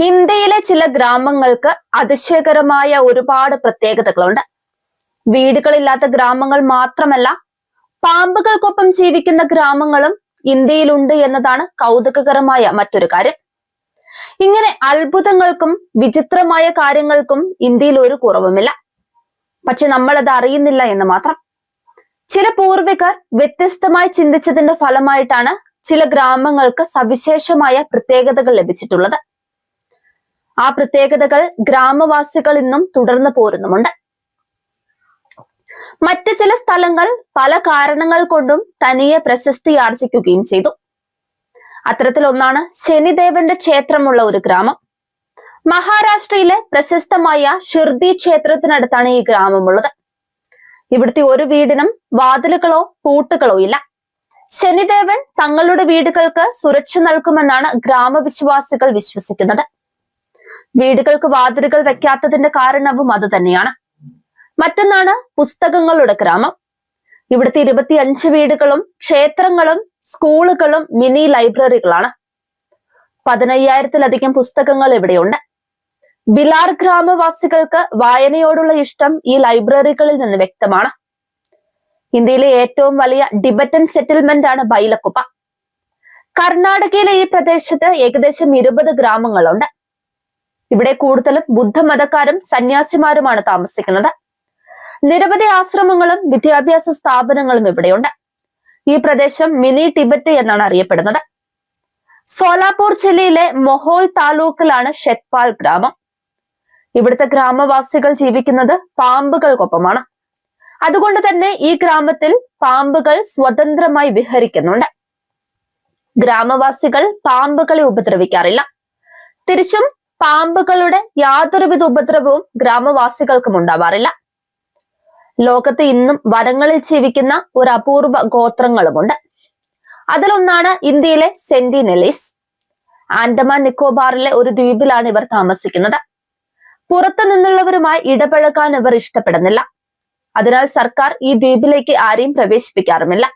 ഇന്ത്യയിലെ ചില ഗ്രാമങ്ങൾക്ക് അതിശയകരമായ ഒരുപാട് പ്രത്യേകതകളുണ്ട്. വീടുകളില്ലാത്ത ഗ്രാമങ്ങൾ മാത്രമല്ല, പാമ്പുകൾക്കൊപ്പം ജീവിക്കുന്ന ഗ്രാമങ്ങളും ഇന്ത്യയിലുണ്ട് എന്നതാണ് കൗതുകകരമായ മറ്റൊരു കാര്യം. ഇങ്ങനെ അത്ഭുതങ്ങൾക്കും വിചിത്രമായ കാര്യങ്ങൾക്കും ഇന്ത്യയിൽ ഒരു കുറവുമില്ല. പക്ഷെ നമ്മൾ അത് അറിയുന്നില്ല എന്ന് മാത്രം. ചില പൂർവികർ വ്യത്യസ്തമായി ചിന്തിച്ചതിന്റെ ഫലമായിട്ടാണ് ചില ഗ്രാമങ്ങൾക്ക് സവിശേഷമായ പ്രത്യേകതകൾ ലഭിച്ചിട്ടുള്ളത്. ആ പ്രത്യേകതകൾ ഗ്രാമവാസികൾ ഇന്നും തുടർന്നു പോരുന്നുമുണ്ട്. മറ്റു ചില സ്ഥലങ്ങൾ പല കാരണങ്ങൾ കൊണ്ടും തനിയെ പ്രശസ്തി ആർജിക്കുകയും ചെയ്തു. അത്തരത്തിലൊന്നാണ് ശനിദേവന്റെ ക്ഷേത്രമുള്ള ഒരു ഗ്രാമം. മഹാരാഷ്ട്രയിലെ പ്രശസ്തമായ ഷിർദി ക്ഷേത്രത്തിനടുത്താണ് ഈ ഗ്രാമമുള്ളത്. ഇവിടുത്തെ ഒരു വീടിനും വാതിലുകളോ പൂട്ടുകളോ ഇല്ല. ശനിദേവൻ തങ്ങളുടെ വീടുകൾക്ക് സുരക്ഷ നൽകുമെന്നാണ് ഗ്രാമവിശ്വാസികൾ വിശ്വസിക്കുന്നത്. വീടുകൾക്ക് വാതിലുകൾ വെക്കാത്തതിന്റെ കാരണവും അത് തന്നെയാണ്. മറ്റൊന്നാണ് പുസ്തകങ്ങളുടെ ഗ്രാമം. ഇവിടുത്തെ 25 വീടുകളും ക്ഷേത്രങ്ങളും സ്കൂളുകളും മിനി ലൈബ്രറികളാണ്. 15,000-ലധികം പുസ്തകങ്ങൾ ഇവിടെയുണ്ട്. ബിലാർ ഗ്രാമവാസികൾക്ക് വായനയോടുള്ള ഇഷ്ടം ഈ ലൈബ്രറികളിൽ നിന്ന് വ്യക്തമാണ്. ഇന്ത്യയിലെ ഏറ്റവും വലിയ ടിബറ്റൻ സെറ്റിൽമെന്റ് ആണ് ബൈലക്കുപ്പ. കർണാടകയിലെ ഈ പ്രദേശത്ത് ഏകദേശം 20 ഗ്രാമങ്ങളുണ്ട്. ഇവിടെ കൂടുതലും ബുദ്ധമതക്കാരും സന്യാസിമാരുമാണ് താമസിക്കുന്നത്. നിരവധി ആശ്രമങ്ങളും വിദ്യാഭ്യാസ സ്ഥാപനങ്ങളും ഇവിടെയുണ്ട്. ഈ പ്രദേശം മിനി ടിബറ്റ് എന്നാണ് അറിയപ്പെടുന്നത്. സോലാപൂർ ജില്ലയിലെ മൊഹോൽ താലൂക്കിലാണ് ഷെത്പാൽ ഗ്രാമം. ഇവിടുത്തെ ഗ്രാമവാസികൾ ജീവിക്കുന്നത് പാമ്പുകൾക്കൊപ്പമാണ്. അതുകൊണ്ട് തന്നെ ഈ ഗ്രാമത്തിൽ പാമ്പുകൾ സ്വതന്ത്രമായി വിഹരിക്കുന്നുണ്ട്. ഗ്രാമവാസികൾ പാമ്പുകളെ ഉപദ്രവിക്കാറില്ല. തിരിച്ചും പാമ്പുകളുടെ യാതൊരുവിധ ഉപദ്രവവും ഗ്രാമവാസികൾക്കും ഉണ്ടാവാറില്ല. ലോകത്ത് ഇന്നും വനങ്ങളിൽ ജീവിക്കുന്ന ഒരു അപൂർവ ഗോത്രങ്ങളുമുണ്ട്. അതിലൊന്നാണ് ഇന്ത്യയിലെ സെന്റിനെലീസ്. ആൻഡമാൻ നിക്കോബാറിലെ ഒരു ദ്വീപിലാണ് ഇവർ താമസിക്കുന്നത്. പുറത്തു നിന്നുള്ളവരുമായി ഇടപഴകാൻ ഇവർ ഇഷ്ടപ്പെടുന്നില്ല. അതിനാൽ സർക്കാർ ഈ ദ്വീപിലേക്ക് ആരെയും പ്രവേശിപ്പിക്കാറുമില്ല.